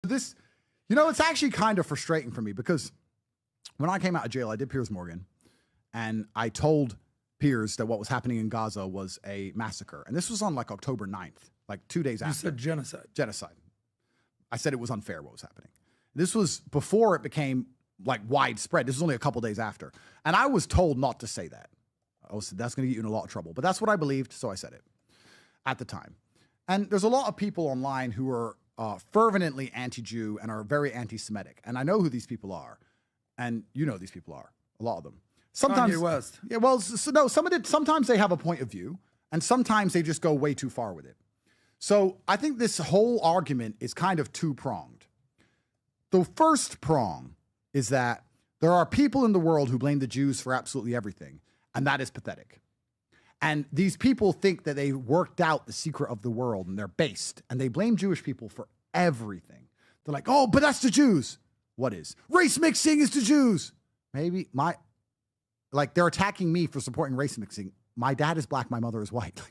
This, it's actually kind of frustrating for me because when I came out of jail, I did Piers Morgan, and I told Piers that what was happening in Gaza was a massacre. And this was on like October 9th, like 2 days after. You said genocide. Genocide. I said it was unfair what was happening. This was before it became like widespread. This was only a couple days after. And I was told not to say that. That's going to get you in a lot of trouble. But that's what I believed, so I said it at the time. And there's a lot of people online who are fervently anti-Jew and are very anti-Semitic. And I know who these people are. And you know these people are, a lot of them. Sometimes, Kanye West. Yeah, well, no, sometimes they have a point of view, and sometimes they just go way too far with it. So I think this whole argument is kind of two-pronged. The first prong is that there are people in the world who blame the Jews for absolutely everything, and that is pathetic. And these people think that they worked out the secret of the world, and they're based, and they blame Jewish people for everything. They're like, oh, but that's the Jews. What is? Race mixing is the Jews. Maybe they're attacking me for supporting race mixing. My dad is black, my mother is white.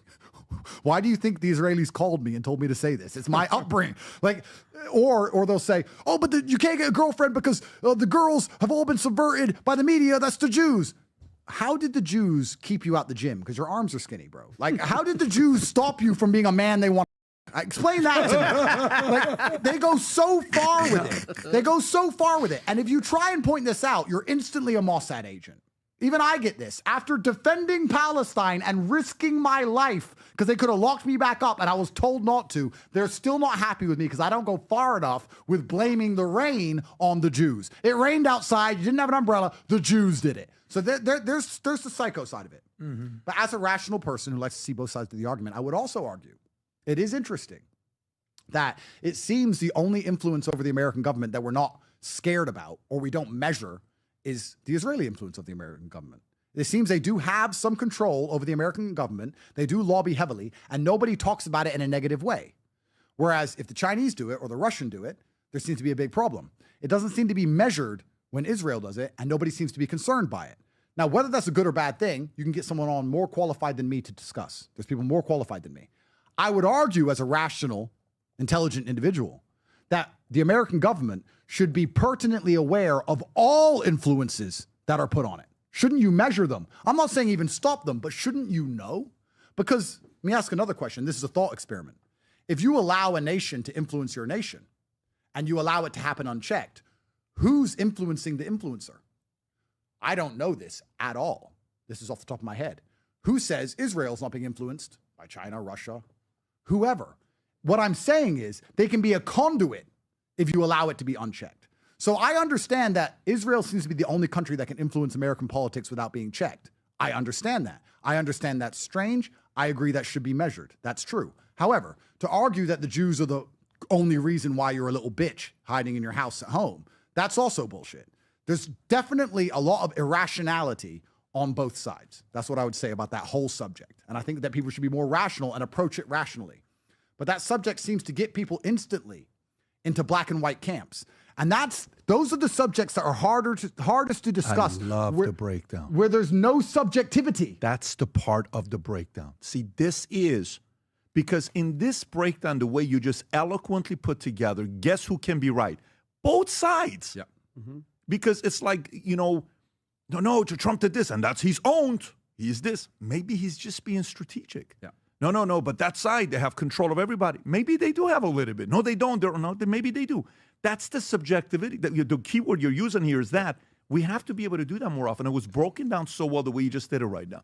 Why do you think the Israelis called me and told me to say this? It's my upbringing. Or they'll say, oh, but you can't get a girlfriend because the girls have all been subverted by the media. That's the Jews. How did the Jews keep you out the gym? Because your arms are skinny, bro. Like, how did the Jews stop you from being a man they want? Explain that to me. They go so far with it. They go so far with it. And if you try and point this out, you're instantly a Mossad agent. Even I get this. After defending Palestine and risking my life, because they could have locked me back up and I was told not to, they're still not happy with me because I don't go far enough with blaming the rain on the Jews. It rained outside. You didn't have an umbrella. The Jews did it. So there's the psycho side of it. Mm-hmm. But as a rational person who likes to see both sides of the argument, I would also argue it is interesting that it seems the only influence over the American government that we're not scared about or we don't measure is the Israeli influence of the American government. It seems they do have some control over the American government. They do lobby heavily, and nobody talks about it in a negative way. Whereas if the Chinese do it or the Russian do it, there seems to be a big problem. It doesn't seem to be measured when Israel does it, and nobody seems to be concerned by it. Now, whether that's a good or bad thing, you can get someone on more qualified than me to discuss. There's people more qualified than me. I would argue as a rational, intelligent individual that the American government should be pertinently aware of all influences that are put on it. Shouldn't you measure them? I'm not saying even stop them, but shouldn't you know? Because let me ask another question. This is a thought experiment. If you allow a nation to influence your nation and you allow it to happen unchecked, who's influencing the influencer? I don't know this at all. This is off the top of my head. Who says Israel's not being influenced by China, Russia, whoever? What I'm saying is they can be a conduit if you allow it to be unchecked. So I understand that Israel seems to be the only country that can influence American politics without being checked. I understand that. I understand that's strange. I agree that should be measured. That's true. However, to argue that the Jews are the only reason why you're a little bitch hiding in your house at home, that's also bullshit. There's definitely a lot of irrationality on both sides. That's what I would say about that whole subject. And I think that people should be more rational and approach it rationally. But that subject seems to get people instantly into black and white camps. And those are the subjects that are hardest to discuss. I love the breakdown. Where there's no subjectivity. That's the part of the breakdown. See, this is, because in this breakdown, the way you just eloquently put together, guess who can be right? Both sides. Yeah. Mm-hmm. Because it's like, no, Trump did this, and that's he's owned. He's this. Maybe he's just being strategic. Yeah. No, but that side, they have control of everybody. Maybe they do have a little bit. No, they don't. Maybe they do. That's the subjectivity. The keyword you're using here is that we have to be able to do that more often. It was broken down so well the way you just did it right now.